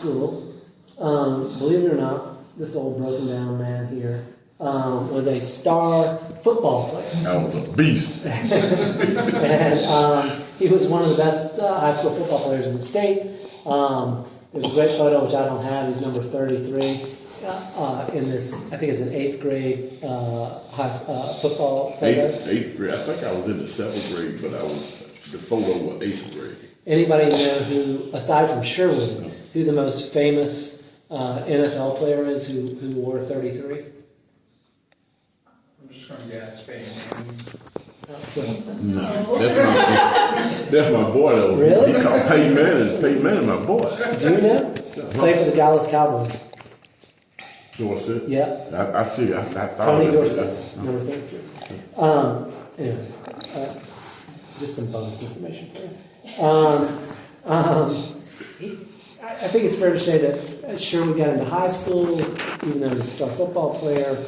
school, believe it or not, this old broken down man here was a star football player. I was a beast. And he was one of the best high school football players in the state. There's a great photo, which I don't have. He's number 33 in this, I think it's an 8th grade football photo. Eighth grade. I think I was in the 7th grade, but the photo was 8th grade. Anybody know who, aside from Sherwood, who the most famous NFL player is who wore 33? I'm just going to guess Spain. No, that's my boy. Though. Really? He called Peyton Manning. Peyton Manning, my boy. Do you know? Played for the Dallas Cowboys. Dorsett? Yeah. I see. I thought Tony it was Dorsett, number 33. Anyway, just some bonus information for you. I think it's fair to say that Sherwood got into high school, even though he was a star football player.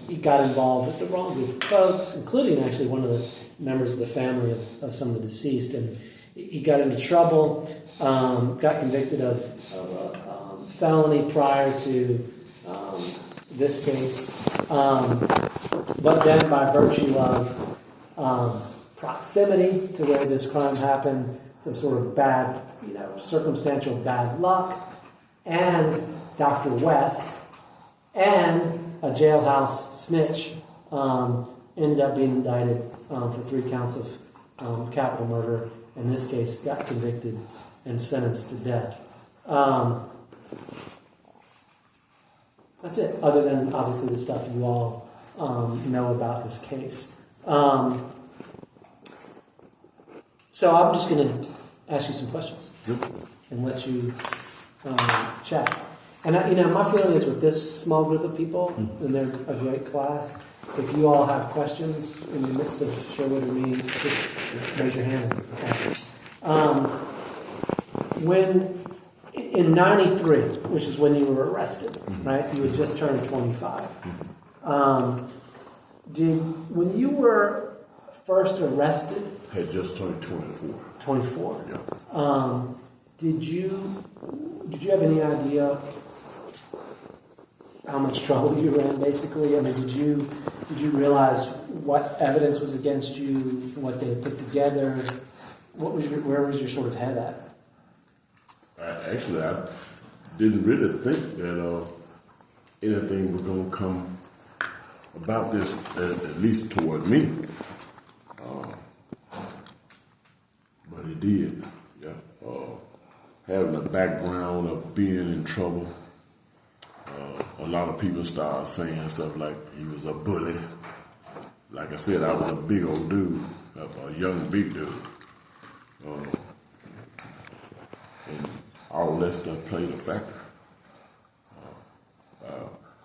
He got involved with the wrong group of folks, including actually one of the members of the family of some of the deceased, and he got into trouble, got convicted of a felony prior to this case, but then by virtue of proximity to where this crime happened, some sort of bad, circumstantial bad luck, and Dr. West, and a jailhouse snitch ended up being indicted for 3 counts of capital murder. In this case, got convicted and sentenced to death. That's it, other than obviously the stuff you all know about his case. So I'm just going to ask you some questions and let you chat. And my feeling is with this small group of people, and they're a great class, if you all have questions in the midst of Sherwood or me, just raise your hand and ask. When in 93, which is when you were arrested, right? You had just turned 25. When you were first arrested, had just turned 24. 24. Yeah. Did you have any idea how much trouble you were in, basically? I mean, did you realize what evidence was against you, what they had put together? Where was your sort of head at? I didn't really think that anything was going to come about this, at least toward me. But it did. Yeah. Having a background of being in trouble. A lot of people started saying stuff like he was a bully. Like I said, I was a big old dude, a young big dude. And all that stuff played a factor.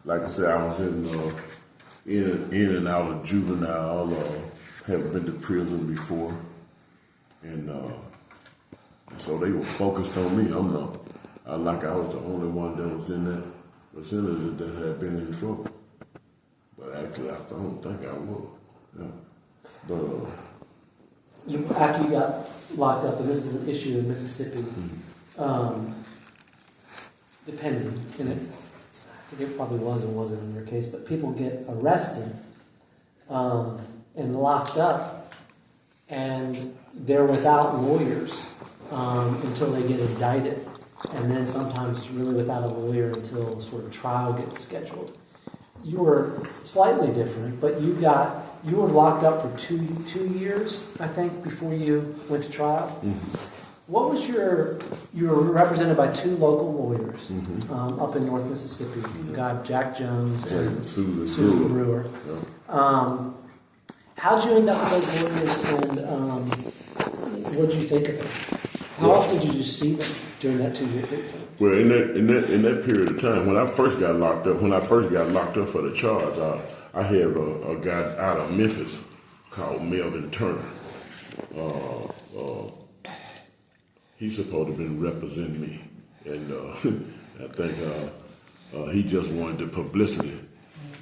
Like I said, I was in and out of juvenile, haven't been to prison before. And so they were focused on me. I was the only one that was in that vicinity that had been in trouble. But actually, I don't think I was. Yeah. But After you got locked up, and this is an issue in Mississippi, depending, and I think it probably was and wasn't in your case, but people get arrested and locked up, and they're without lawyers until they get indicted, and then sometimes really without a lawyer until sort of trial gets scheduled. You were slightly different, but you were locked up for two years, I think, before you went to trial. Mm-hmm. What was you were represented by 2 local lawyers up in North Mississippi, a guy Jack Jones and Susan Brewer. Yeah. How'd you end up with those lawyers, and what did you think of them? How often did you see them during that 2-year period of time? Well, in that period of time, when I first got locked up for the charge, I had a guy out of Memphis called Melvin Turner. He's supposed to have been representing me, and I think he just wanted the publicity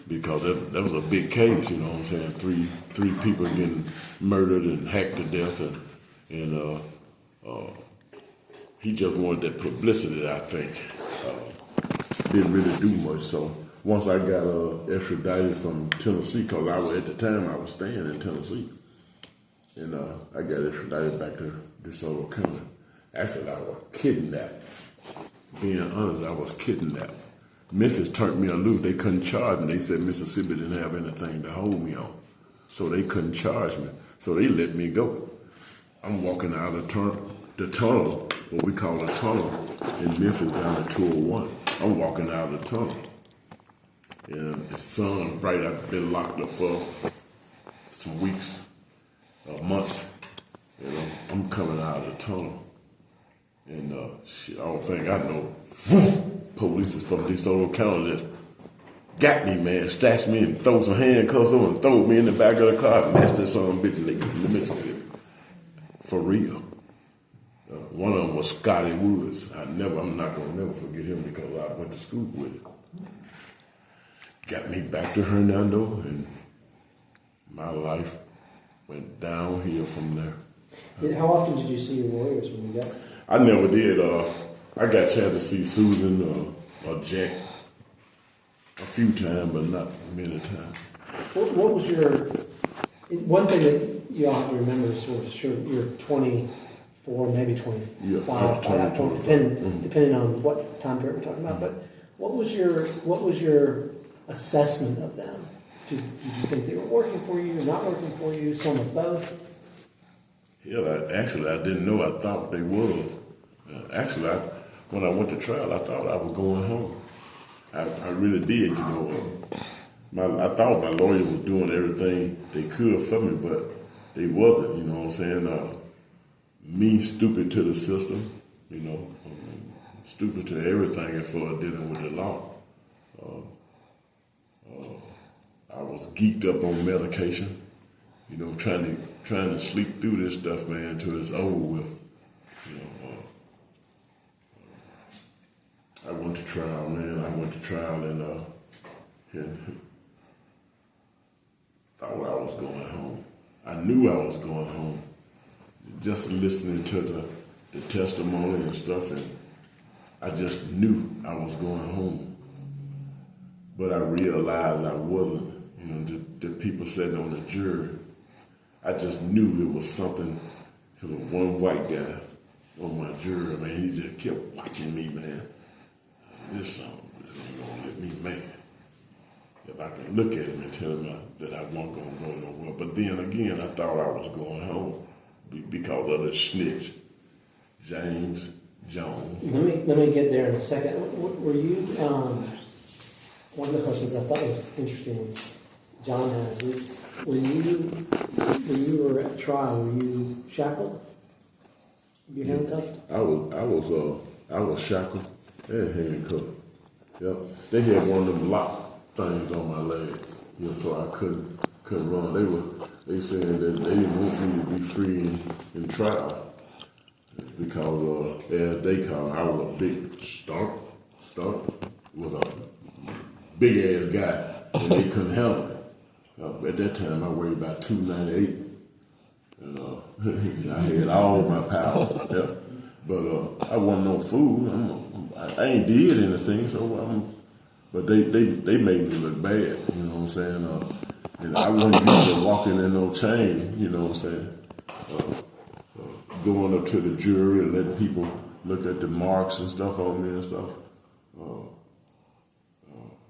because that was a big case. You know what I'm saying? Three people getting murdered and hacked to death, and he just wanted that publicity, I think. Didn't really do much. So once I got extradited from Tennessee, because at the time I was staying in Tennessee, and I got extradited back to DeSoto County. Actually, I was kidnapped. Being honest, I was kidnapped. Memphis turned me loose. They couldn't charge me. They said Mississippi didn't have anything to hold me on, so they couldn't charge me. So they let me go. I'm walking out of the tunnel, what we call a tunnel in Memphis down to 201. I'm walking out of the tunnel. And the sun bright. I've been locked up for some weeks, months. You know, I'm coming out of the tunnel. And shit, I don't think I know. Police is from DeSoto County that got me, man, snatched me and throw some handcuffs on and throw me in the back of the car and mashed that son of a bitch and they took me to Mississippi. For real. One of them was Scotty Woods. I'm not gonna never forget him because I went to school with him. Got me back to Hernando, and my life went downhill from there. How often did you see your lawyers when you got? I never did. I got a chance to see Susan or Jack a few times, but not many times. What was your one thing that you all have to remember is sort of sure you're 24, maybe 25, Yeah, by that point, depending on what time period we're talking about. But what was your assessment of them? Did you think they were working for you, not working for you, some of both? Yeah, actually, I didn't know. I thought they was. Actually, when I went to trial, I thought I was going home. I really did, you know. I thought my lawyer was doing everything they could for me, but they wasn't, you know what I'm saying? Me stupid to the system, you know, stupid to everything as far as dealing with the law. I was geeked up on medication, you know, trying to sleep through this stuff, man, till it's over with. You know, I went to trial, man. I went to trial and thought I was going home. I knew I was going home. Just listening to the testimony and stuff, and I just knew I was going home. But I realized I wasn't. You know, the people sitting on the jury, I just knew it was something. There was one white guy on my jury, man. He just kept watching me, man. This ain't gonna let me mad. If I can look at him and tell him that I wasn't gonna go nowhere. But then again, I thought I was going home because of the snitch, James Jones. Let me get there in a second. Were you? One of the questions I thought was interesting. John has is when you were at trial, were you shackled? You handcuffed? I was shackled and handcuffed. Yep. They had one of them lock things on my leg, you know, so I couldn't run. They said that they didn't want me to be free in trial because as they call it, I was a big stump with a big ass guy, and they couldn't handle it. At that time, I weighed about 298. And I had all my power. Yeah. But I wasn't no fool. I ain't did anything, so but they made me look bad, you know what I'm saying? And I wasn't used to walking in no chain, you know what I'm saying? Going up to the jury and letting people look at the marks and stuff on me and stuff.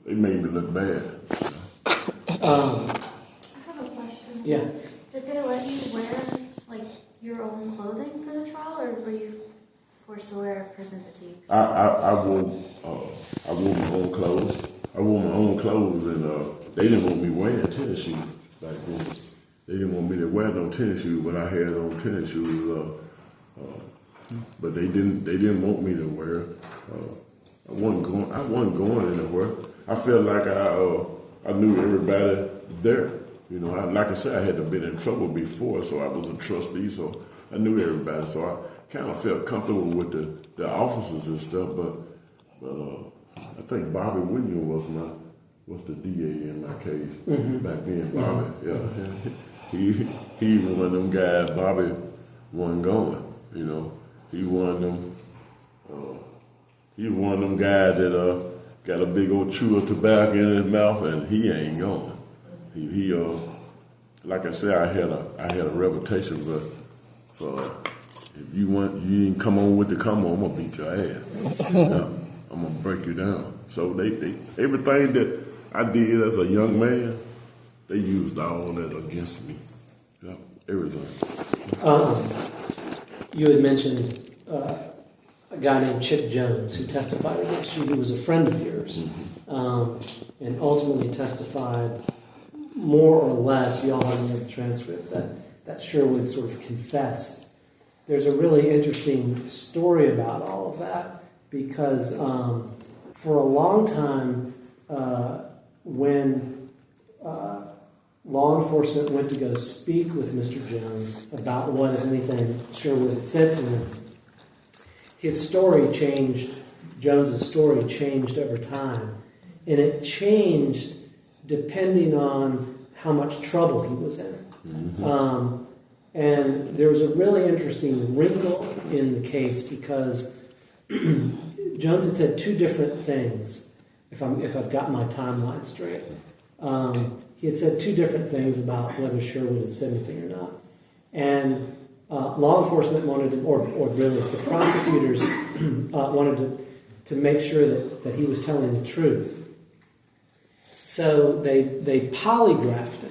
They made me look bad. I have a question. Yeah. Did they let you wear like your own clothing for the trial, or were you forced to wear prison fatigues? I wore my own clothes. I wore my own clothes, and they didn't want me wearing tennis shoes back then. They didn't want me to wear no tennis shoes, but I had on tennis shoes. But they didn't want me to wear. I wasn't going anywhere. I felt like I knew everybody there. You know, like I said, I had been in trouble before, so I was a trustee, so I knew everybody. So I kind of felt comfortable with the officers and stuff. But I think Bobby Williams was the DA in my case back then. Bobby, yeah, he was one of them guys. Bobby wasn't going. You know, he one of them He was one of them guys that got a big old chew of tobacco in his mouth, and he ain't going. He like I said, I had a reputation for if you didn't come on with the come on, I'm gonna beat your ass. Yeah, I'm gonna break you down. So they everything that I did as a young man, they used all that against me. Yeah, everything. You had mentioned a guy named Chip Jones who testified against you. He was a friend of yours, and ultimately testified more or less. You all have in the transcript that Sherwood sort of confessed. There's a really interesting story about all of that because for a long time, when law enforcement went to go speak with Mr. Jones about what, if anything, Sherwood had said to him, his story changed, Jones's story changed over time. And it changed depending on how much trouble he was in. Mm-hmm. And there was a really interesting wrinkle in the case because Jones had said two different things, if I've got my timeline straight. He had said two different things about whether Sherwood had said anything or not. And law enforcement wanted to, or really the prosecutors wanted to make sure that he was telling the truth. So they polygraphed him.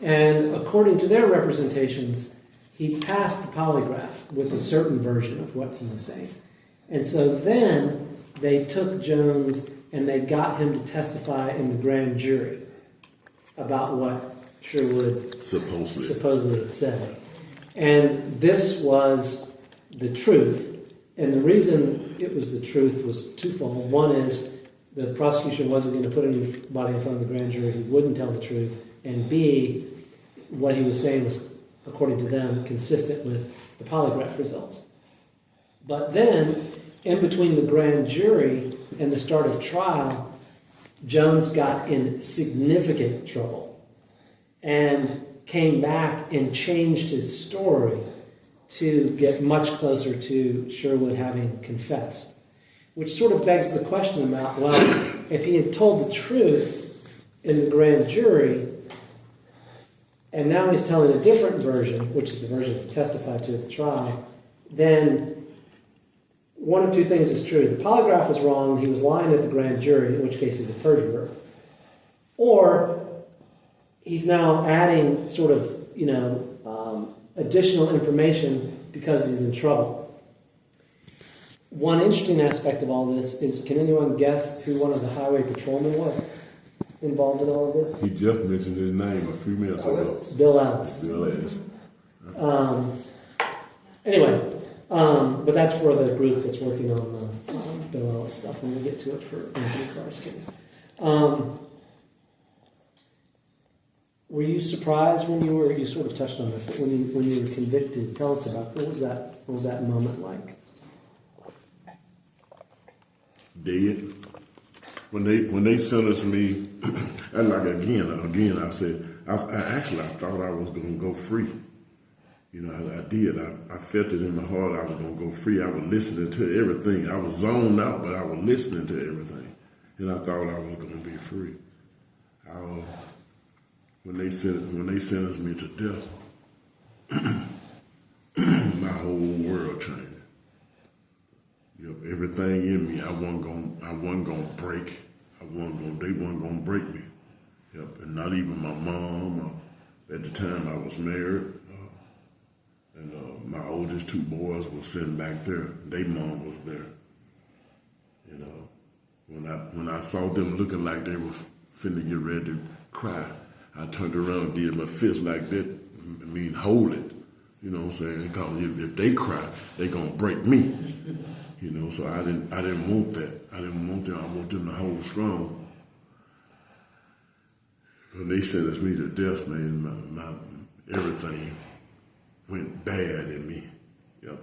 And according to their representations, he passed the polygraph with a certain version of what he was saying. And so then they took Jones and they got him to testify in the grand jury about what Sherwood supposedly had said. And this was the truth. And the reason it was the truth was twofold. One is the prosecution wasn't going to put anybody in front of the grand jury who wouldn't tell the truth. And B, what he was saying was, according to them, consistent with the polygraph results. But then, in between the grand jury and the start of trial, Jones got in significant trouble and came back and changed his story to get much closer to Sherwood having confessed. Which sort of begs the question about, well, if he had told the truth in the grand jury, and now he's telling a different version, which is the version he testified to at the trial, then one of two things is true. The polygraph was wrong, he was lying at the grand jury, in which case he's a perjurer. Or he's now adding sort of, additional information because he's in trouble. One interesting aspect of all this is, can anyone guess who one of the highway patrolmen was involved in all of this? He just mentioned his name a few minutes ago. Bill Ellis. Bill Ellis. Anyway, but that's for the group that's working on the Bill Ellis stuff, and we'll get to it for Anthony Carr's case. Were you surprised when you sort of touched on this, when you were convicted? Tell us about what was that moment like? Dead. When they sentenced me, and like again, I said, I thought I was gonna go free. I did. I felt it in my heart I was gonna go free. I was listening to everything. I was zoned out, but I was listening to everything, and I thought I was gonna be free. When they sentenced me to death, my whole world changed. Everything in me, I wasn't gonna break. They wasn't gonna break me. And not even my mom. At the time, I was married, and my oldest two boys were sitting back there. Their mom was there. When I saw them looking like they were finna get ready to cry, I turned around and did my fist like that. I mean, hold it. You know what I'm saying? Because if they cry, they gonna break me. So I didn't want that. I didn't want them. I want them to hold strong. When they sentenced me to death, man, my everything went bad in me. Yep.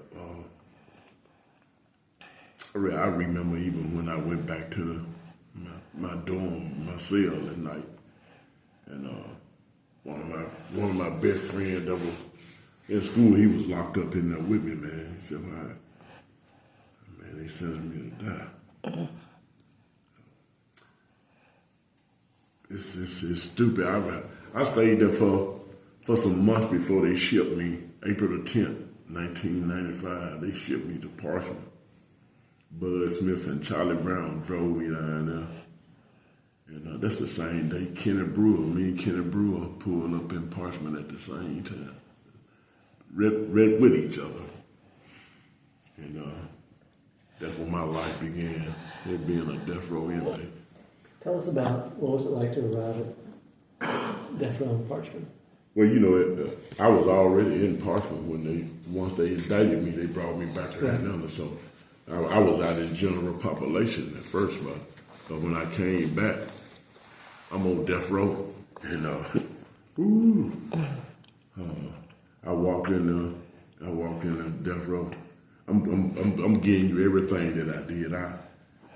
I remember even when I went back to my dorm, my cell at night, and one of my best friends that was in school, he was locked up in there with me, man. He said, they sending me to die. It's stupid. I stayed there for some months before they shipped me. April the 10th, 1995, they shipped me to Parchman. Bud Smith and Charlie Brown drove me down there. And that's the same day me and Kenny Brewer pulled up in Parchman at the same time. Read with each other. And that's when my life began, it being a death row inmate. Tell us about what was it like to arrive at death row in Parchman. Well, I was already in Parchman once they indicted me, they brought me back to Atlanta. So I was out in general population at first, but when I came back, I'm on death row, and I walked in death row. I'm giving you everything that I did. I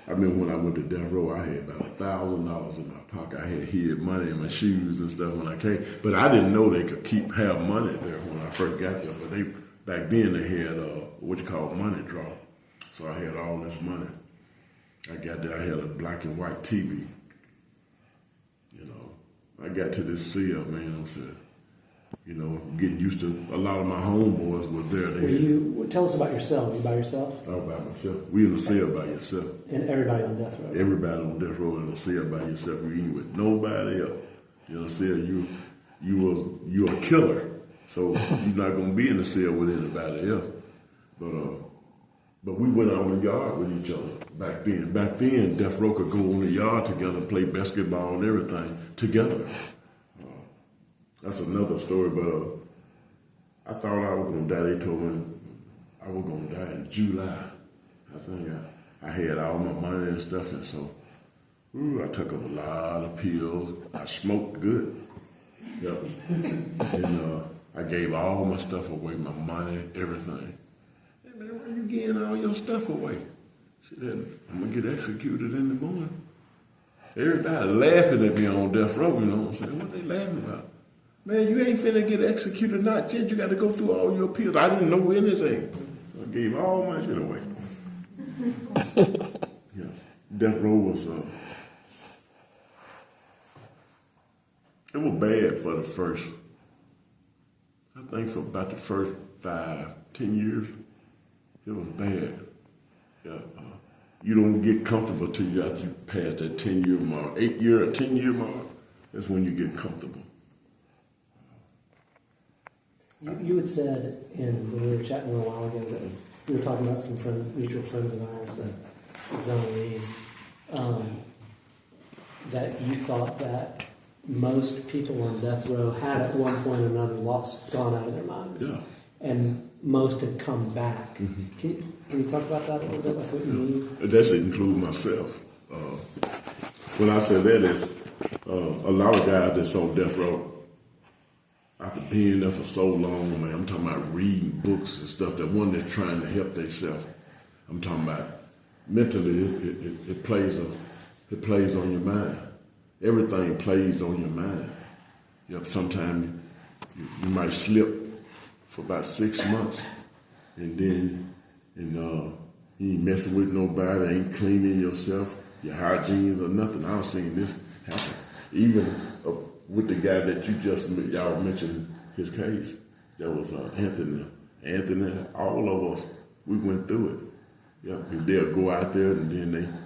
remember when I went to death row, I had about $1,000 in my pocket. I had hid money in my shoes and stuff when I came, but I didn't know they could have money there when I first got there. But back then they had what you call money draw, so I had all this money. I got there, I had a black and white TV. I got to this cell, man. I said, getting used to. A lot of my homeboys were there. Tell us about yourself. Were you by yourself? I was by myself. We in the cell by yourself. And everybody on death row. Everybody on death row in the cell by yourself. You ain't with nobody else. In the cell, you a killer. So you're not gonna be in the cell with anybody else. But we went out in the yard with each other back then. Back then, death row could go in the yard together and play basketball and everything together. That's another story, but I thought I was going to die. They told me I was going to die in July. I think I had all my money and stuff, and so I took up a lot of pills. I smoked good. Yep. And I gave all my stuff away, my money, everything. Hey, man, why you getting all your stuff away? She said, I'm going to get executed in the morning. Everybody laughing at me on death row, you know what I'm saying? What they laughing about? Man, you ain't finna get executed, not yet. You got to go through all your appeals. I didn't know anything. I gave all my shit away. Yeah, death row was it was bad for the first. I think for about the first 5-10 years, it was bad. Yeah, you don't get comfortable till you after you pass that 10-year mark, 8-year or 10-year mark. That's when you get comfortable. You had said when we were chatting a while ago that we were talking about some mutual friends of ours that exonerees, that you thought that most people on death row had at one point or another gone out of their minds. Yeah. And most had come back. Mm-hmm. Can you talk about that a little bit, like what you mean? That's include myself. When I say that is a lot of guys that's on death row, after being there for so long, man, I'm talking about reading books and stuff, that one that's trying to help themselves. I'm talking about mentally, it plays on your mind. Everything plays on your mind. Yep, sometimes you might slip for about 6 months, and then you ain't messing with nobody, ain't cleaning yourself, your hygiene or nothing. I've seen this happen. Even with the guy that y'all mentioned his case, that was Anthony. Anthony, all of us, we went through it. Yeah, they'll go out there and then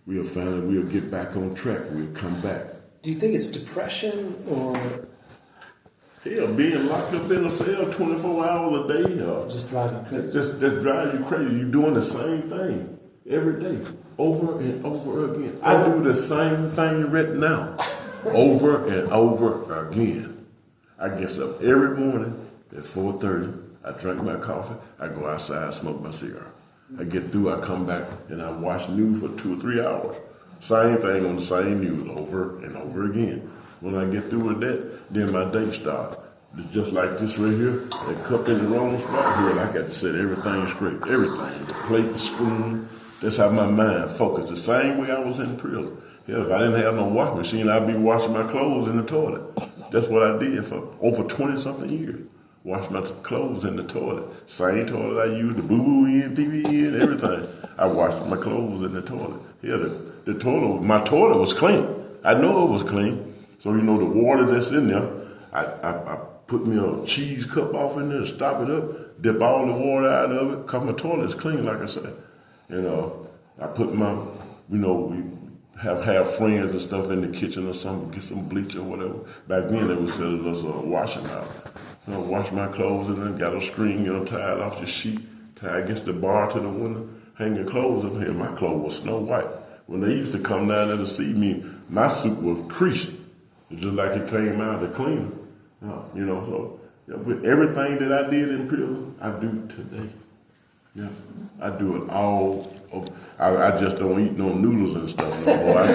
we'll get back on track. We'll come back. Do you think it's depression or hell, being locked up in a cell 24 hours a day? just driving crazy? Just drive you crazy. You're doing the same thing every day, over and over again. I do the same thing right now, over and over again. I get up every morning at 4:30. I drink my coffee. I go outside, smoke my cigar. I get through, I come back, and I watch news for 2 or 3 hours. Same thing on the same news over and over again. When I get through with that, then my day starts. It's just like this right here, that cup in the wrong spot here, and I got to set everything straight. Everything, the plate, the spoon. That's how my mind focused. The same way I was in prison. Hell, if I didn't have no washing machine, I'd be washing my clothes in the toilet. That's what I did for over 20-something years. Wash my clothes in the toilet. Same toilet I used, the boo-boo in, pee-pee in, everything. I washed my clothes in the toilet. Yeah, the toilet, my toilet was clean. I know it was clean. So, the water that's in there, I put me a cheese cup off in there, stop it up, dip all the water out of it, cause my toilet's clean, like I said. I put my, we have friends and stuff in the kitchen or something, get some bleach or whatever. Back then they would sell us a washing out. Wash my clothes and then got a string, tied off the sheet, tied against the bar to the window, hang your clothes in here. My clothes were snow white. When they used to come down there to see me, my suit was creased. It's just like it came out of the cleaner. So with everything that I did in prison, I do today. Yeah, I do it all. I just don't eat no noodles and stuff no more. I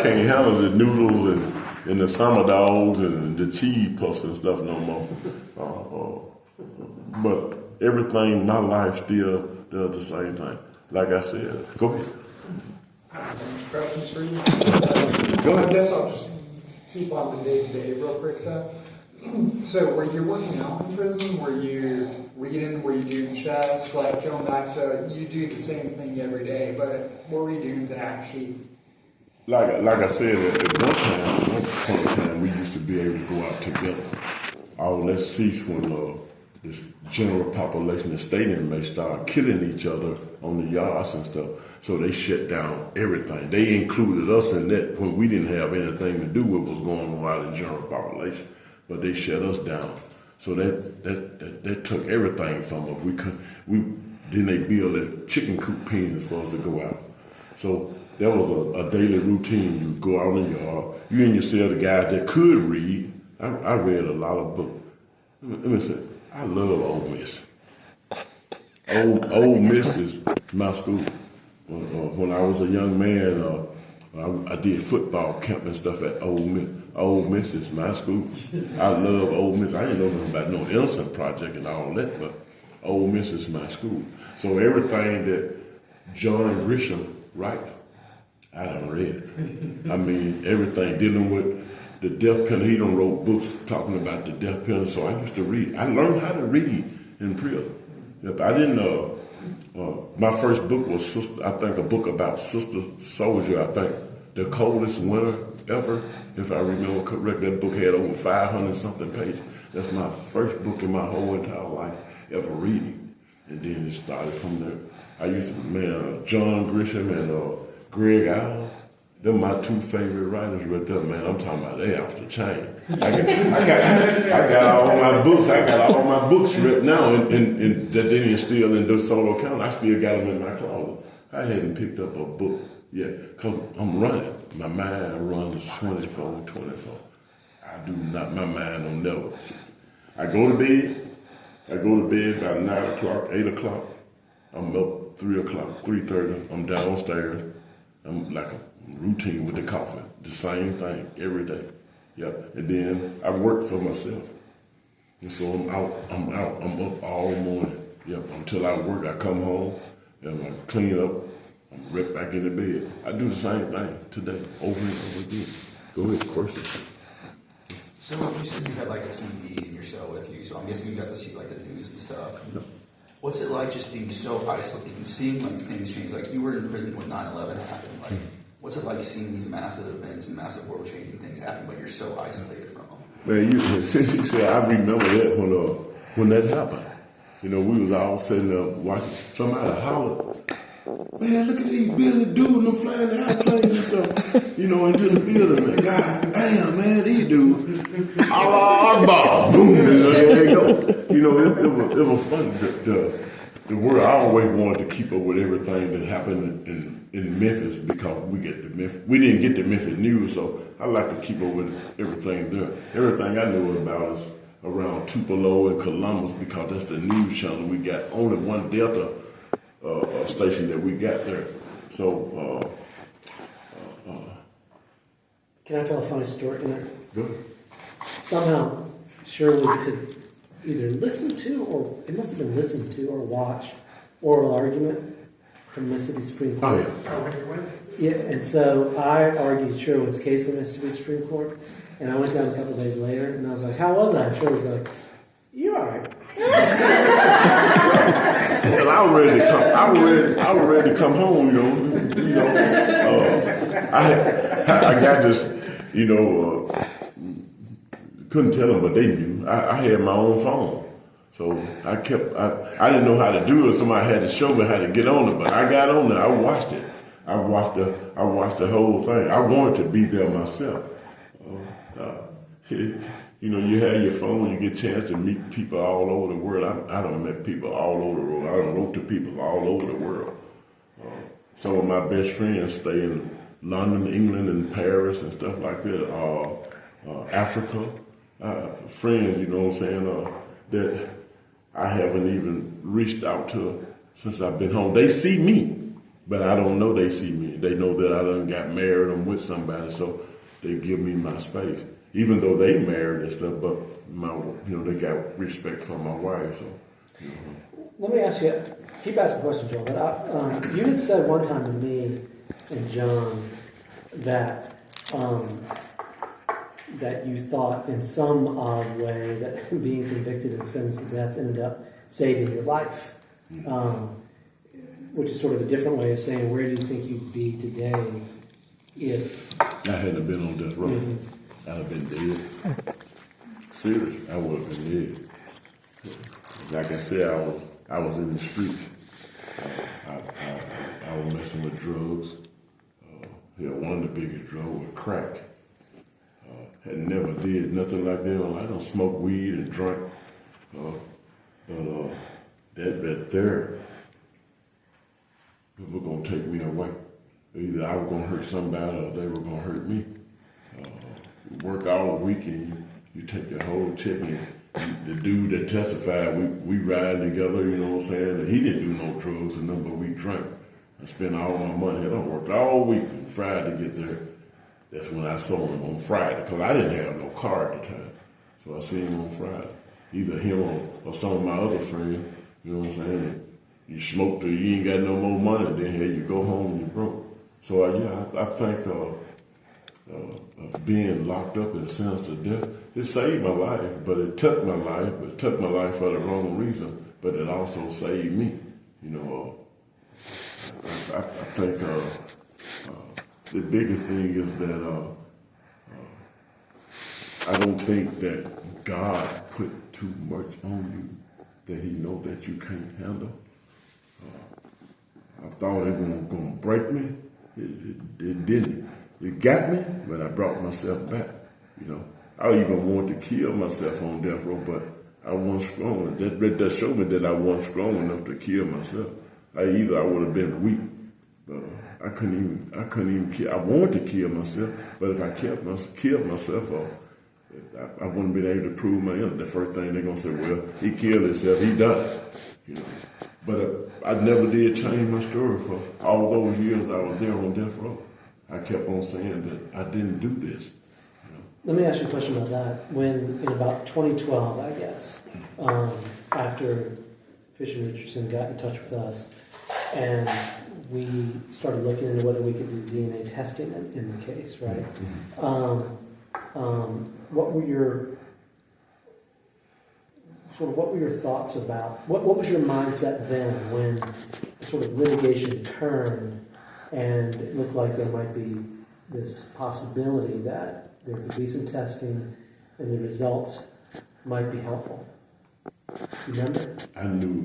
can't handle the noodles and the summer dogs and the cheese puffs and stuff no more. But everything in my life still does the same thing. Like I said, go ahead. Questions for you? Go ahead. I guess I'll just keep on the day-to-day real quick though. So were you working out in prison? Were you reading? Were you doing chess? Like going back to, you do the same thing every day, but what were you doing to actually? Like I said, at one point in time, we used to be able to go out together. All that ceased when this general population of state inmates started killing each other on the yards and stuff. So they shut down everything. They included us in that when we didn't have anything to do with what was going on out in the general population. But they shut us down. So that took everything from us. Then they built a chicken coop pens for us to go out. So that was a daily routine. You go out in the yard. You and your cell, the guys that could read. I read a lot of books. Let me say, I love Ole Miss. Ole Miss is my school. When I was a young man, I did football camp and stuff at Ole Miss. Ole Miss is my school. I love Ole Miss. I didn't know nothing about no Innocent Project and all that, but Ole Miss is my school. So everything that John Grisham write, I done read it. I mean, everything dealing with the death penalty. He done wrote books talking about the death penalty, so I used to read. I learned how to read in prison. Yep, I didn't my first book was a book about Sister Soldier, I think. The Coldest Winter Ever, if I remember correctly. That book had over 500 something pages. That's my first book in my whole entire life ever reading. And then it started from there. I used to, John Grisham and Greg Allen, they're my two favorite writers right there, man. I'm talking about they off the chain. I got all my books. I got all my books written now, and that they still in DeSoto County. I still got them in my closet. I hadn't picked up a book yet because I'm running. My mind runs 24/24. My mind don't never. I go to bed. About 9 o'clock, 8 o'clock. I'm up 3 o'clock, 3:30. I'm downstairs. I'm like a routine with the coffee. The same thing every day. Yep. And then I work for myself. And so I'm up all morning. Yep. Until I work, I come home and I clean up. I'm right back in the bed. I do the same thing today, over and over again. Go ahead, question. So you said you had like a TV in your cell with you, so I'm guessing you got to see like the news and stuff. Yep. What's it like just being so isolated and seeing like things change? Like you were in prison when 9/11 happened. Like, what's it like seeing these massive events and massive world-changing things happen, but you're so isolated from them? Man, since you said, I remember that when that happened. We was all sitting there watching. Somebody hollered, "Man, look at these building dudes and them flying the airplanes and stuff." Into the building, man. God damn, man, these dudes. Allah Akbar. Boom. There they go. It was fun. The world, I always wanted to keep up with everything that happened in Memphis because we didn't get the Memphis news, so I like to keep up with everything there. Everything I know about is around Tupelo and Columbus because that's the news channel we got. Only one Delta station that we got there. So, Can I tell a funny story in there? good. Somehow, Shirley could either listen to, or it must have been listened to, or watch oral argument from Mississippi Supreme Court. Oh, yeah. Yeah, and so I argued Sherwood's case in Mississippi Supreme Court, and I went down a couple of days later, and I was like, "How was I?" And Sherwood was like, "You're all right." Well, I was ready to come. I was ready to come home. I got this. Couldn't tell them, but they knew. I had my own phone, so I didn't know how to do it. Somebody had to show me how to get on it, but I got on there. I watched it. I watched the whole thing. I wanted to be there myself. You have your phone, you get a chance to meet people all over the world. I done met people all over the world. I done wrote to people all over the world. Some of my best friends stay in London, England, and Paris and stuff like that. Africa. Friends, you know what I'm saying, that I haven't even reached out to since I've been home. They see me, but I don't know they see me. They know that I done got married. I'm with somebody, so they give me my space. Even though they married and stuff, but they got respect for my wife. So, Let me ask you. Keep asking questions, Joel. But you had said one time to me and John that that you thought in some odd way that being convicted and sentenced to death ended up saving your life, which is sort of a different way of saying where do you think you'd be today if I hadn't been on death row. Mm-hmm. I'd have been dead. Serious, I would have been dead. Like I said, I was in the streets. I was messing with drugs. One of the biggest drugs was crack. Had never did nothing like that. I don't smoke weed and drink. But that right there, it was gonna take me away. Either I was gonna hurt somebody or they were gonna hurt me. Work all weekend, you take your whole check in. The dude that testified, we ride together, you know what I'm saying? He didn't do no drugs or nothing, but we drank. I spent all my money. I worked all week and Friday to get there. That's when I saw him on Friday, because I didn't have no car at the time. So I seen him on Friday. Either him or some of my other friends, you know what I'm saying? You smoke till you ain't got no more money, then here you go home and you broke. So I think being locked up and sentenced to death, it saved my life, but it took my life. It took my life for the wrong reason, but it also saved me. I think the biggest thing is that I don't think that God put too much on you that He know that you can't handle. I thought it was going to break me. It didn't. It got me, but I brought myself back. I even wanted to kill myself on death row, but I wasn't strong enough. That showed me that I wasn't strong enough to kill myself. I would have been weak, but I couldn't even kill. I wanted to kill myself, but if I killed myself, I wouldn't be able to prove my innocence. The first thing they're gonna say, well, he killed himself, he died. But I never did change my story for all those years I was there on death row. I kept on saying that I didn't do this. Let me ask you a question about that. When, in about 2012, I guess, after Fisher Richardson got in touch with us, and we started looking into whether we could do DNA testing in the case, right? What were your thoughts about, what was your mindset then when the sort of litigation turned and it looked like there might be this possibility that there could be some testing and the results might be helpful? Remember? I knew,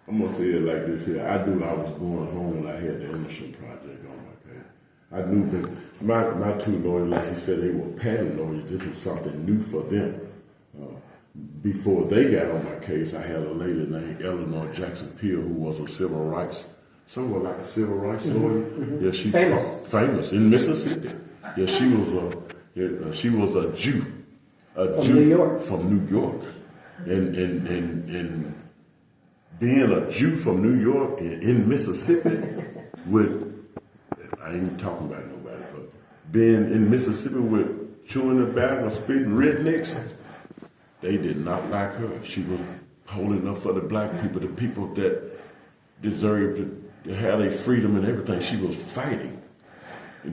I'm going to say it like this here, I knew I was going home when I had the Innocent Project on my case. I knew that my two lawyers, like you said, they were patent lawyers. This was something new for them. Before they got on my case, I had a lady named Eleanor Jackson Peel, who was a civil rights, somewhat like a civil rights lawyer. Mm-hmm. Yeah, she famous in Mississippi. Yeah, she was a Jew, from New York, and being a Jew from New York in Mississippi I ain't talking about nobody, but being in Mississippi with chewing the tobacco, spitting rednecks, they did not like her. She was holding up for the black people, the people that deserved to have their freedom and everything. She was fighting.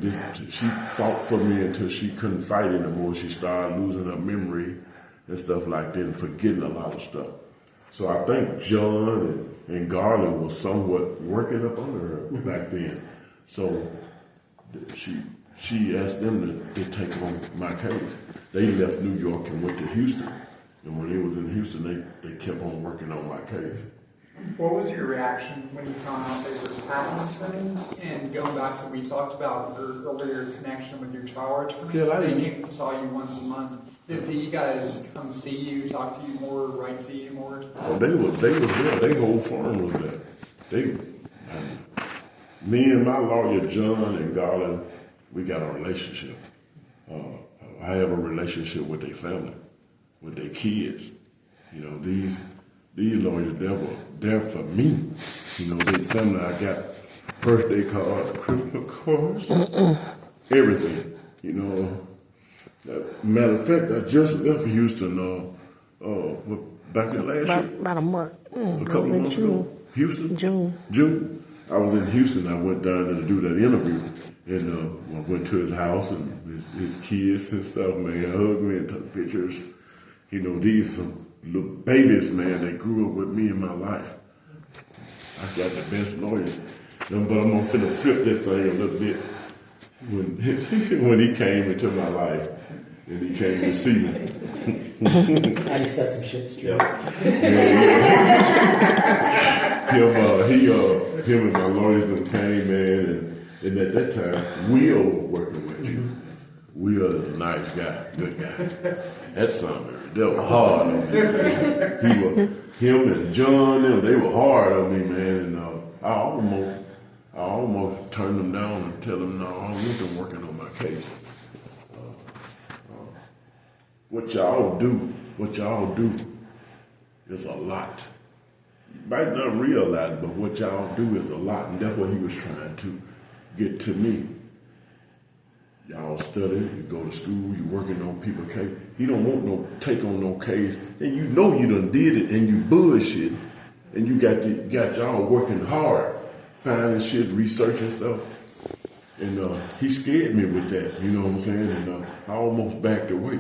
She fought for me until she couldn't fight anymore. She started losing her memory and stuff like that and forgetting a lot of stuff. So I think John and Garland was somewhat working up under her back then. So she asked them to take on my case. They left New York and went to Houston. And when they was in Houston, they kept on working on my case. What was your reaction when you found out they were patent attorneys? And going back to we talked about your earlier connection with your trial attorneys, Yeah, they came and saw you once a month. Did you guys come see you, talk to you more, write to you more? Oh, they was there. Their whole firm was there. Me and my lawyer John and Garland, we got a relationship. I have a relationship with their family, with their kids. You know, these lawyers, they were there for me. You know, their family. I got birthday cards, Christmas cards, everything. You know. Matter of fact, I just left Houston back in last year. About a month. A couple months ago. Houston? June. I was in Houston. I went down there to do that interview. And I went to his house and his kids and stuff, man, hugged me and took pictures. You know, these some little babies, man, that grew up with me in my life. I got the best lawyers. But I'm going to flip that thing a little bit. When he came into my life and he came to see me. I just set some shit straight. Him and my lawyers them came, man, and at that time, Will was working with you. Will is a nice guy, good guy. That son, they were hard on me. Him and John, they were hard on me, man, and I almost turned them down and tell them, no, I want them working on my case. What y'all do is a lot. You might not realize, but what y'all do is a lot, and that's what he was trying to get to me. Y'all study, you go to school, you working on people's case. He don't want take on no case, and you know you done did it, and you bullshit, and you got y'all working hard, finding shit, researching stuff. And he scared me with that, you know what I'm saying? And I almost backed away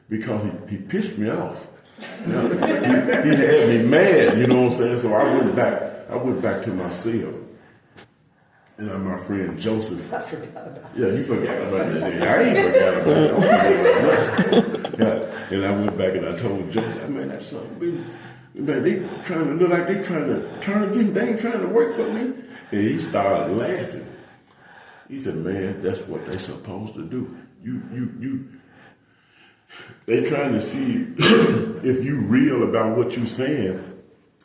because he pissed me off. He had me mad, you know what I'm saying? So I went back to my cell. And my friend Joseph. I forgot about it. Yeah, you forgot about that. I ain't forgot about it. I don't forget about nothing. Yeah. And I went back and I told Joseph, man, that's something. Man, they trying to look like they trying to turn again. They ain't trying to work for me. And he started laughing. He said, man, that's what they supposed to do. They trying to see if you real about what you saying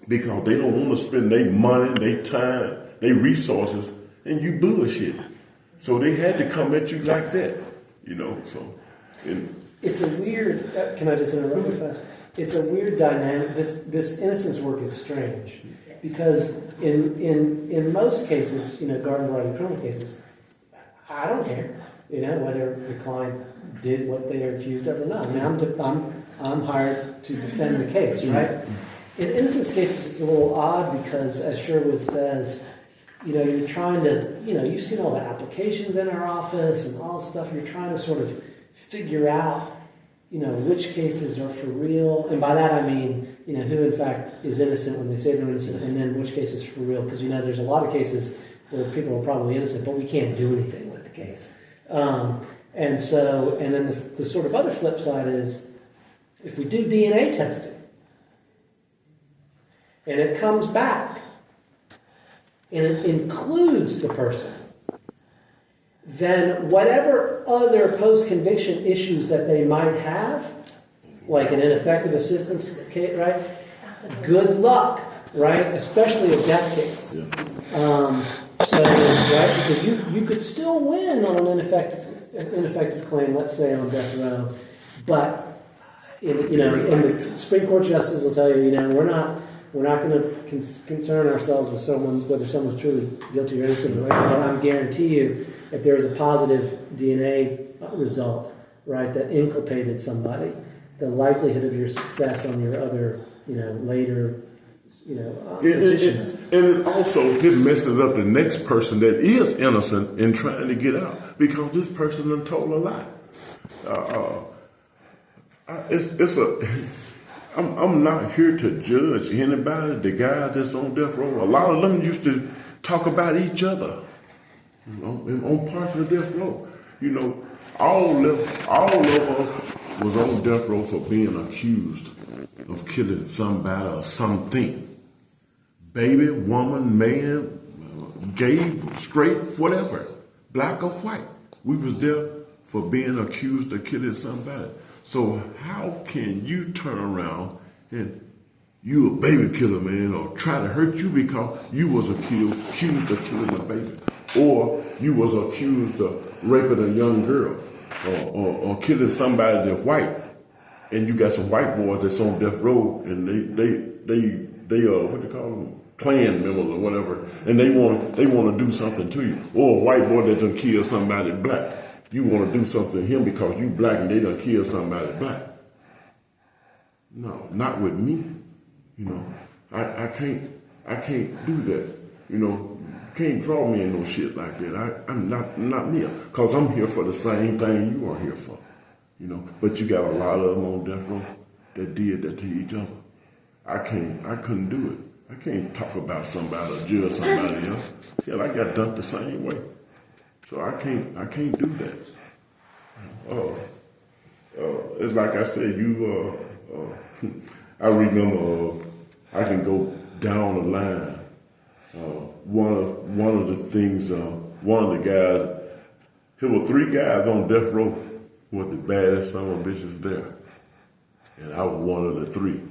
because they don't want to spend their money, their time, their resources, and you bullshit. So they had to come at you like that, you know. So, it's a weird. Can I just interrupt real fast? It's a weird dynamic. This innocence work is strange because in most cases, you know, garden variety criminal cases, I don't care, you know, whether the client did what they are accused of or not. I mean, I'm hired to defend the case, right? In innocence cases, it's a little odd because, as Sherwood says, you know, you're trying to, you know, you've seen all the applications in our office and all this stuff. You're trying to sort of figure out, you know, which cases are for real. And by that I mean, you know, who in fact is innocent when they say they're innocent, and then which cases for real. Because, you know, there's a lot of cases where people are probably innocent, but we can't do anything with the case. And then the sort of other flip side is, if we do DNA testing, and it comes back, and it includes the person, then whatever other post-conviction issues that they might have, like an ineffective assistance case, right? Good luck, right? Especially a death case. yeah. Right? Because you could still win on an ineffective claim, let's say on death row, but and the Supreme Court justices will tell you, you know, we're not going to concern ourselves with whether someone's truly guilty or innocent. Right? But I guarantee you, if there is a positive DNA result, right, that inculpated somebody, the likelihood of your success on your other, you know, later, you know, petitions. And it also messes up the next person that is innocent in trying to get out because this person done told a lie. I'm not here to judge anybody. The guys that's on death row, a lot of them used to talk about each other, you know, on parts of the death row. You know, all of us was on death row for being accused of killing somebody or something. Baby, woman, man, gay, straight, whatever, black or white. We was there for being accused of killing somebody. So how can you turn around and you a baby killer, man, or try to hurt you because you was accused of killing a baby, or you was accused of raping a young girl, or killing somebody that's white, and you got some white boys that's on death row, and they what they call them, Klan members or whatever, and they want to do something to you, or a white boy that done kill somebody black. You want to do something to him because you black and they done kill somebody black. No, not with me. You know, I can't do that. You know, can't draw me in no shit like that. I'm not me, cause I'm here for the same thing you are here for. You know, but you got a lot of them on death row that did that to each other. I couldn't do it. I can't talk about somebody or judge somebody else. Hell, I got dumped the same way. So I can't do that. It's like I said, I remember I can go down the line. One of the things, one of the guys, there were 3 guys on death row who were the baddest son of bitches there. And I was one of the 3.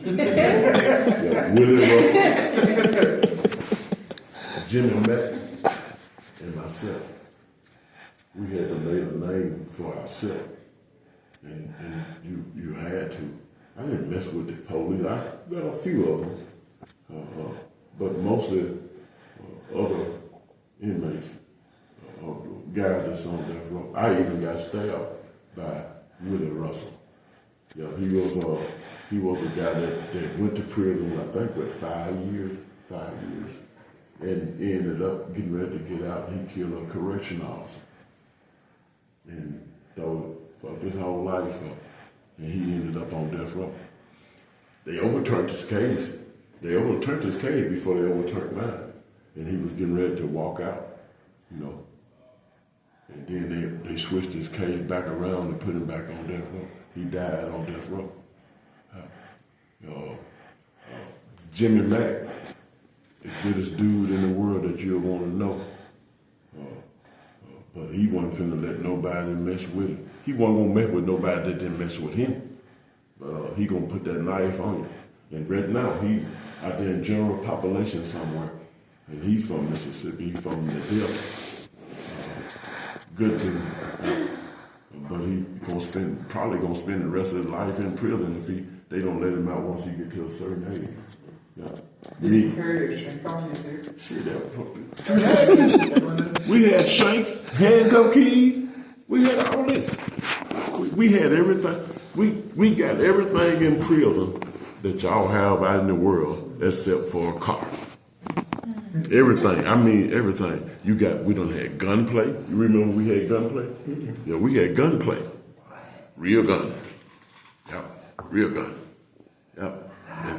Yeah, Willie Russell, Jimmy Mack, and myself. We had to lay a name for ourselves, and you had to. I didn't mess with the police. I got a few of them, but mostly other inmates, guys that's on death row. I even got stabbed by Willie Russell. Yeah, he was a guy that went to prison, I think, with 5 years, and he ended up getting ready to get out. He killed a correction officer. And so fucked his whole life up, and he ended up on death row. They overturned his case. They overturned his case before they overturned mine, and he was getting ready to walk out, you know. And then they switched his case back around and put him back on death row. He died on death row. Jimmy Mack, the greatest dude in the world that you'll want to know. But he wasn't finna let nobody mess with him. He wasn't gonna mess with nobody that didn't mess with him. But he gonna put that knife on you. And right now, he's out there in general population somewhere. And he's from Mississippi, he's from the Delta. Good dude. But he probably gonna spend the rest of his life in prison if they don't let him out once he get to a certain age. Yeah. Did he carry a shank on you too? Shit, we had shanks, handcuff keys. We had all this. We had everything. We got everything in prison that y'all have out in the world except for a car. Everything. I mean everything. We done had gunplay. You remember we had gunplay? Yeah, we had gunplay. Real gun. Yep. Real gun. Yep.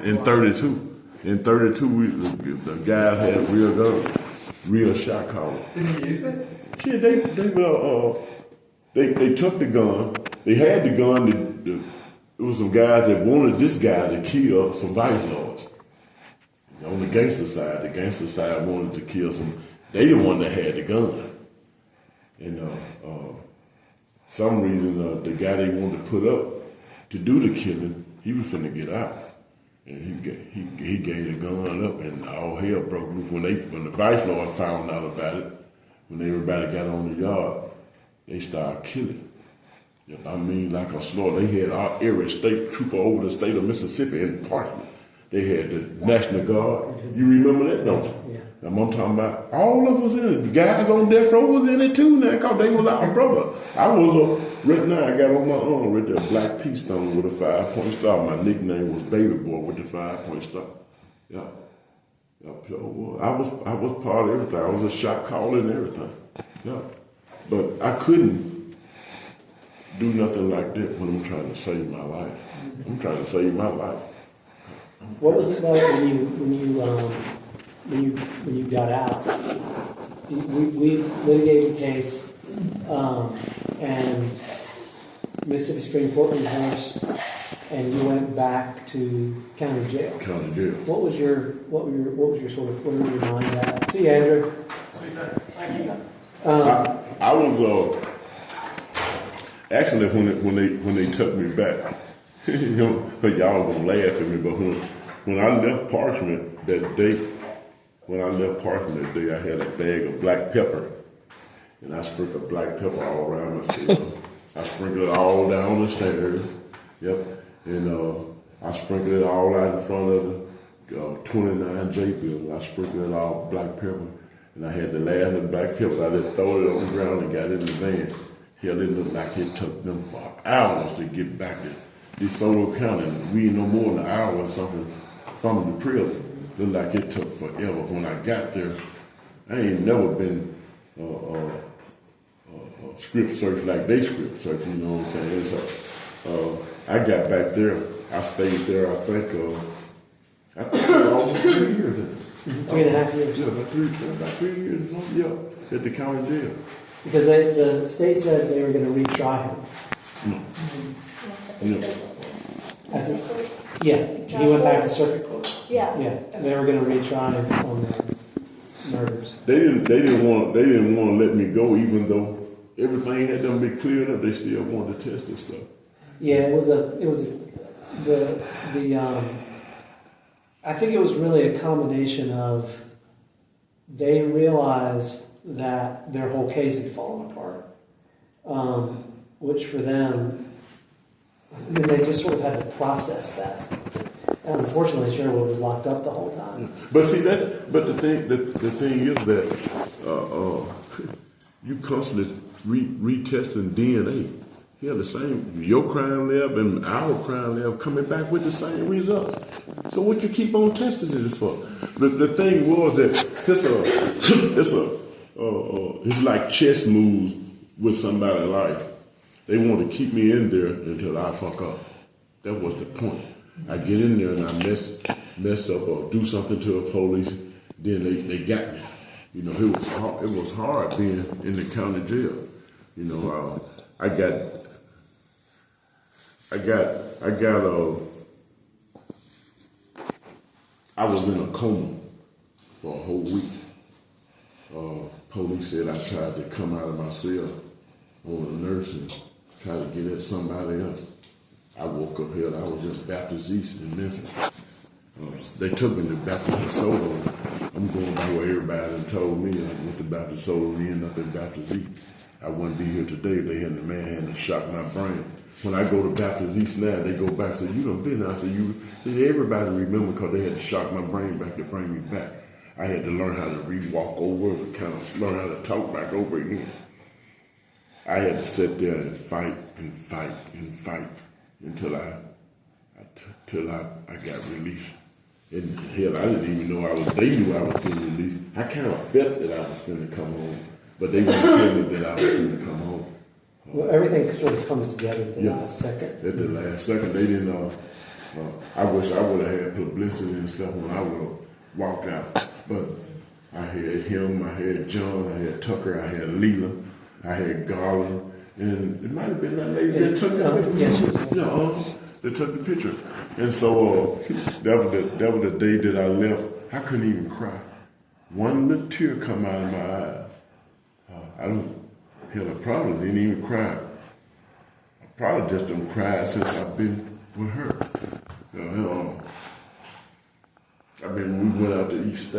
In 32. In 32, the guys had real guns, real shot caller. Did he use it? Shit, they took the gun. They had the gun. There was some guys that wanted this guy to kill some vice lords. On the gangster side wanted to kill some. They the one that had the gun. And some reason, the guy they wanted to put up to do the killing, he was finna get out. And he gave the gun up, and all hell broke loose. When the vice lord found out about it, when everybody got on the yard, they started killing. I mean, like a slaughter. They had every state trooper over the state of Mississippi in Parchment. They had the National Guard. You remember that, don't you? Yeah. I'm talking about all of us in it. The guys on death row was in it too now, because they was our brother. I was right now, I got on my arm right there, a black peace stone with a 5-point star. My nickname was Baby Boy with the 5-point star. Yeah. So, I was part of everything. I was a shot caller and everything. Yeah. But I couldn't do nothing like that when I'm trying to save my life. I'm trying to save my life. What was it like when you got out? We litigated a case, and Mississippi Supreme Court reversed, and you went back to county jail. County jail. What was your sort of, what were your mind at? See you, Andrew. Thank you. I was actually when they took me back, you know, y'all gonna laugh at me, but when I left Parchment that day, I had a bag of black pepper, and I sprinkled black pepper all around myself. I sprinkled it all down the stairs. Yep, and I sprinkled it all out in front of the 29J building. I sprinkled it all black pepper. And I had the last of the black pepper. I just throw it on the ground and got in the van. Hell, it looked like it took them for hours to get back to DeSoto County. We ain't no more than an hour or something from the prison. Looked like it took forever. When I got there, I ain't never been script search like they script search, you know what I'm saying? So I got back there. I stayed there, I think almost 3 years. 3.5 years. Yeah, about 3 years. Yeah, at the county jail. Because the state said they were going to retry him. No. I think, yeah, he went back to circuit court. Yeah. Yeah, and they were going to retry him on the murders. They didn't want to let me go, even though everything had done been cleared up. They still wanted to test this stuff. Yeah, I think it was really a combination of they realized that their whole case had fallen apart, which for them, I mean, they just sort of had to process that. And unfortunately, Sherwood was locked up the whole time. But see that. But the thing is that you constantly retesting DNA. Yeah, the same. Your crime lab and our crime lab coming back with the same results. So what you keep on testing it for? The thing was that it's like chess moves with somebody's life. They want to keep me in there until I fuck up. That was the point. I get in there and I mess up or do something to the police, then they got me. You know, it was hard being in the county jail. You know, I was in a coma for a whole week. Police said I tried to come out of my cell on a nurse and try to get at somebody else. I woke up here, I was in Baptist East in Memphis. They took me to Baptist DeSoto. I'm going by where everybody told me. I went to Baptist DeSoto and ended up in Baptist East. I wouldn't be here today if the man had to shock my brain. When I go to Baptist East now, they go back and say, you done been there. I said, everybody remember because they had to shock my brain back to bring me back. I had to learn how to walk over, kind of learn how to talk back over again. I had to sit there and fight until I got released. And hell, I didn't even know they knew I was getting released. I kind of felt that I was finna come home, but they wouldn't tell me that I was finna come home. Well, everything sort of comes together at the last second. At the last second, they didn't. I wish I would have had publicity and stuff when I would have walked out. But I had him, I had John, I had Tucker, I had Leela, I had Garland, and it might have been that lady that took the picture. They took the picture. And so that was the day that I left. I couldn't even cry. One little tear come out of my eye. I probably didn't even cry. I probably just don't cry since I've been with her. We went out to East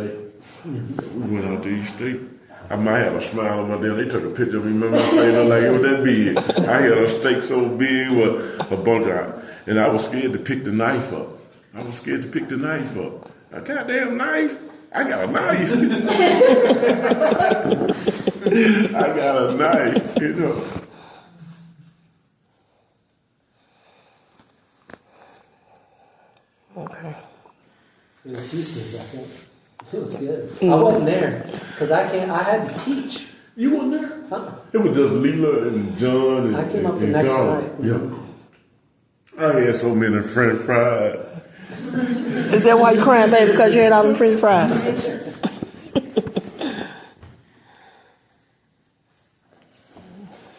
State. I might have a smile on my day. They took a picture of me. Remember my face? I'm like, it was that big. I had a steak so big with a bunch of, and I was scared to pick the knife up. A goddamn knife? I got a knife. I got a knife, you know. It was Houston's, I think. It was good. I wasn't there because I had to teach You weren't there? Huh? It was just Leela and John and I came up the and next Carl. night. Yeah. I had so many French fries. Is that why you crying, baby? Because you had all them French fries?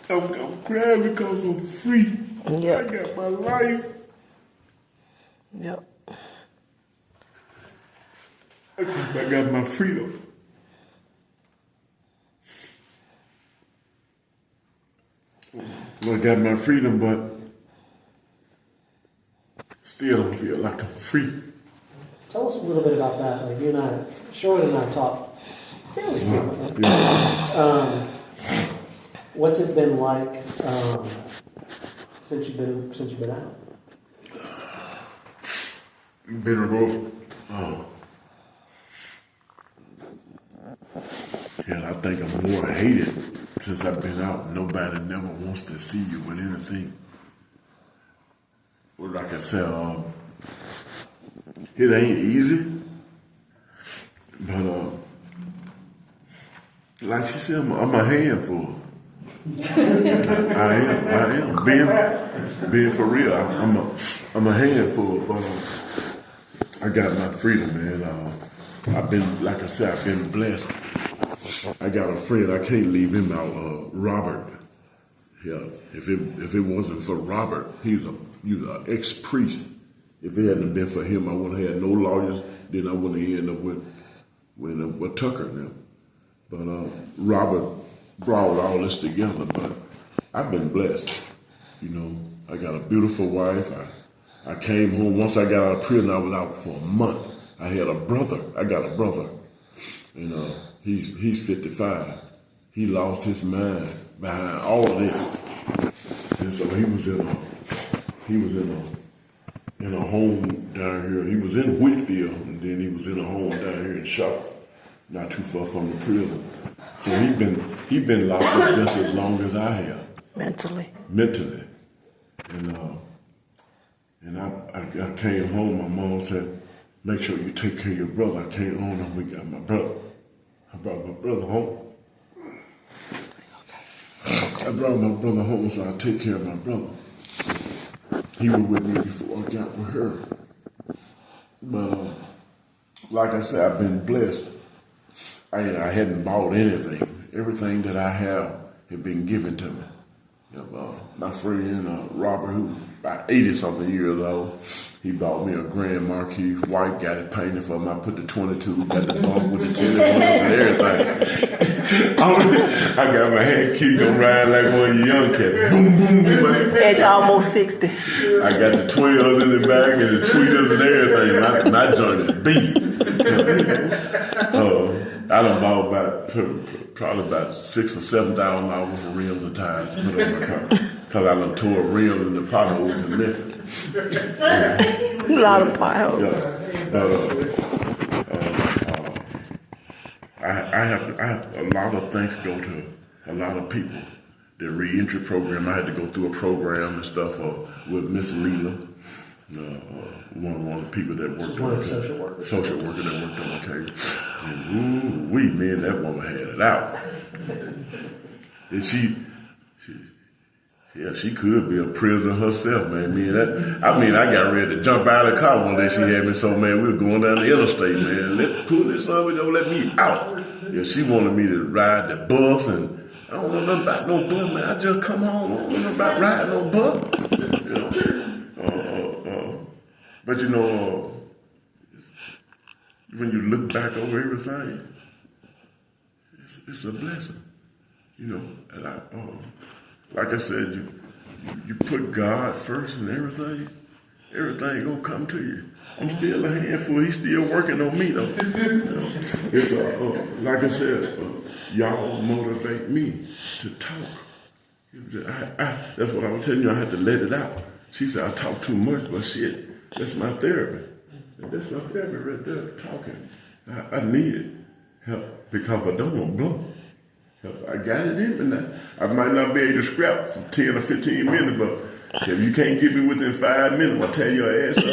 I'm crying because I'm free. Yep. I got my life. Yep. I got my freedom. I got my freedom, but still don't feel like I'm free. Tell us a little bit about that. Like you and I, Sherwood and I talk fairly frequently. What's it been like since you've been out? Been a road. Hell, I think I'm more hated since I've been out. Nobody never wants to see you with anything. Well, like I said, it ain't easy. But like she said, I'm a handful. I am. Being for real, I'm a handful, but I got my freedom, man. I've been, like I said, I've been blessed. I got a friend, I can't leave him out, Robert. Yeah, if it wasn't for Robert, he's an ex-priest. If it hadn't been for him, I wouldn't have had no lawyers. Then I wouldn't have ended up with Tucker now. But Robert brought all this together. But I've been blessed. You know, I got a beautiful wife. I came home once I got out of prison. I was out for a month. I had a brother. I got a brother, and he's 55. He lost his mind behind all of this, and so he was in a home down here. He was in Whitfield, and then he was in a home down here in Sharp, not too far from the prison. So he been locked up just as long as I have. Mentally. And I came home. My mom said, "Make sure you take care of your brother." I came home and we got my brother. I brought my brother home. I brought my brother home so I take care of my brother. He was with me before I got with her. But like I said, I've been blessed. I hadn't bought anything. Everything that I have had been given to me. You know, my friend Robert, who's about 80-something years old, he bought me a Grand Marquis white, got it painted for him. I put the 22, got the bump with the televisions and everything. I got my hand key gonna ride like one of you young cats. Boom, boom, boom. At almost 60. I got the 12s in the back and the tweeters and everything. My joint is beat. I done bought probably about $6,000 or $7,000 worth of rims and tires to put on my car. Because I done tore rims in the potholes in Memphis. A lot of potholes. I have a lot of thanks go to a lot of people. The reentry program, I had to go through a program and stuff with Miss Leela. One of the people that worked on social worker. Social worker that worked on the case. And man, that woman had it out. And she could be a prisoner herself, man. I got ready to jump out of the car one day. She had me so mad. We were going down the interstate, man. Let's pull this up and don't let me out. Yeah, she wanted me to ride the bus, and I don't know nothing about no bus, man. I just come home. I don't know nothing about riding no bus. You know? But you know, when you look back over everything, it's a blessing. You know, and like I said, you put God first and everything gonna come to you. I'm still a handful. He's still working on me though. It's like I said, y'all motivate me to talk. That's what I was telling you. I had to let it out. She said I talk too much, but shit, that's my therapy. That's my therapy right there, talking. I needed help because I don't want to blow. I got it in me now. I might not be able to scrap for 10 or 15 minutes, but if you can't get me within 5 minutes, I'll tear your ass up.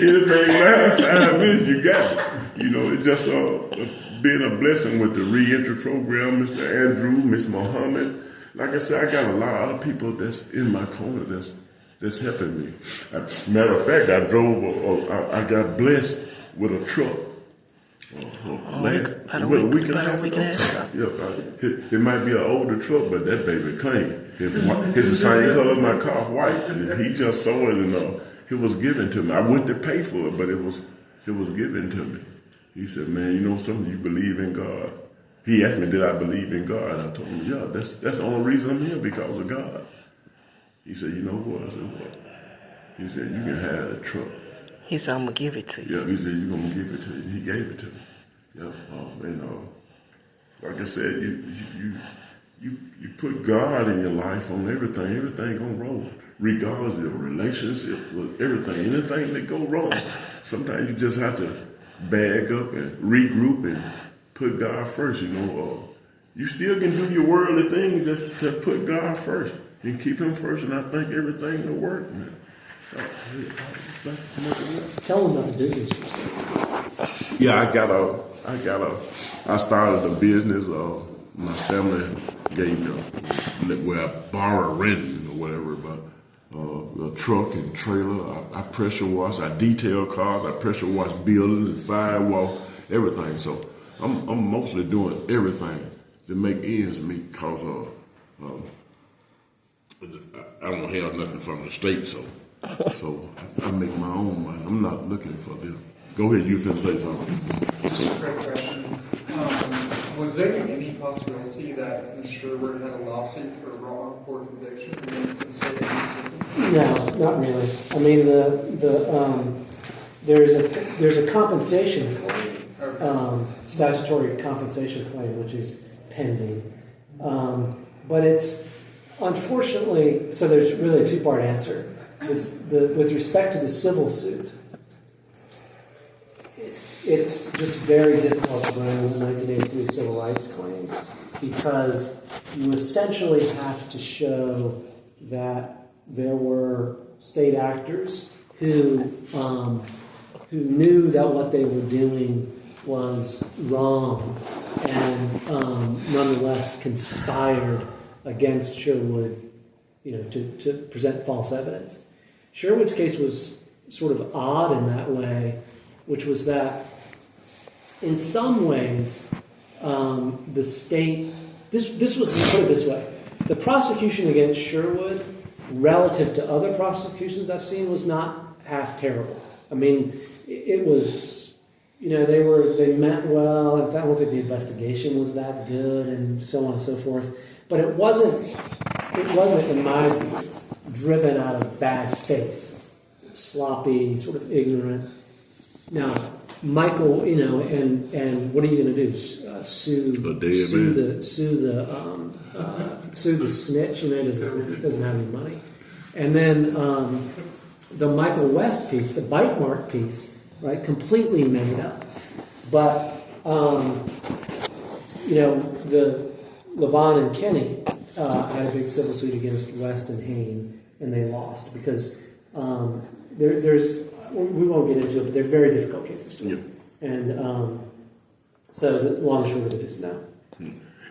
Anything last 5 minutes, you got it. You know, it's just been a blessing with the reentry program, Mr. Andrew, Miss Muhammad. Like I said, I got a lot of other people that's in my corner that's helping me. Matter of fact, I got blessed with a truck. About a week and a half ago. Yeah, it might be an older truck, but that baby clean. It's the same color as my car, white. He just saw it and it was given to me. I went to pay for it, but it was given to me. He said, "Man, you know something? You believe in God." He asked me, "Did I believe in God?" I told him, "Yeah, that's the only reason I'm here, because of God." He said, "You know what?" I said, "What?" He said, "You can have the truck." He said, "I'm gonna give it to you." Yeah, he said, "You're gonna give it to you." He gave it to me. Yeah, like I said, you put God in your life on everything. Everything gonna roll, regardless of relationship, everything. Anything that go wrong, sometimes you just have to bag up and regroup and put God first. You still can do your worldly things, just to put God first and keep Him first, and I think everything will work, man. Tell them about the business you're starting. Yeah, I started a business. My family gave me where I borrow renting or whatever, but a truck and trailer. I pressure wash, I detail cars, I pressure wash buildings and firewall, everything. So I'm mostly doing everything to make ends meet, because I don't have nothing from the state, so I make my own money. I'm not looking for this. Go ahead, you finna say something. Just a quick question. Was there any possibility that Ms. Sherwood had a lawsuit for wrongful conviction against the state of Mississippi? No, not really. I mean, there's a compensation claim, statutory compensation claim, which is pending. But it's unfortunately, so there's really a two-part answer. With respect to the civil suit, it's just very difficult to bring a 1983 civil rights claim, because you essentially have to show that there were state actors who knew that what they were doing was wrong and nonetheless conspired against Sherwood, to present false evidence. Sherwood's case was sort of odd in that way, which was that in some ways the state, this was, put it this way, the prosecution against Sherwood relative to other prosecutions I've seen was not half terrible. I mean, it was, they meant well. I don't think the investigation was that good and so on and so forth. But it wasn't, in my view, driven out of bad faith, sloppy, sort of ignorant. Now, Michael, and what are you going to do? Sue the snitch? Doesn't have any money. And then the Michael West piece, the bite mark piece, right? Completely made up. But the Levon and Kenny had a big civil suit against West and Hain, and they lost because we won't get into it, but they're very difficult cases to win. Yeah. And so the long and short of it is no.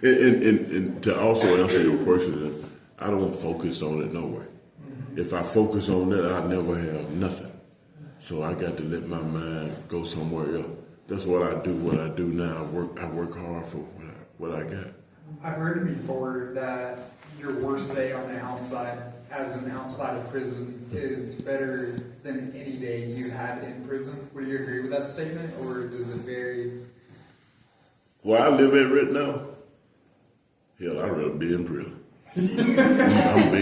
And to also answer your question, I don't focus on it no way. If I focus on that, I never have nothing. So I got to let my mind go somewhere else. That's what I do. What I do now, I work hard for what I got. I've heard before that your worst day on the outside, as an outside of prison, is better than any day you had in prison. Would you agree with that statement, or does it vary? Where I live at right now, hell, I'd rather be in prison. I'm being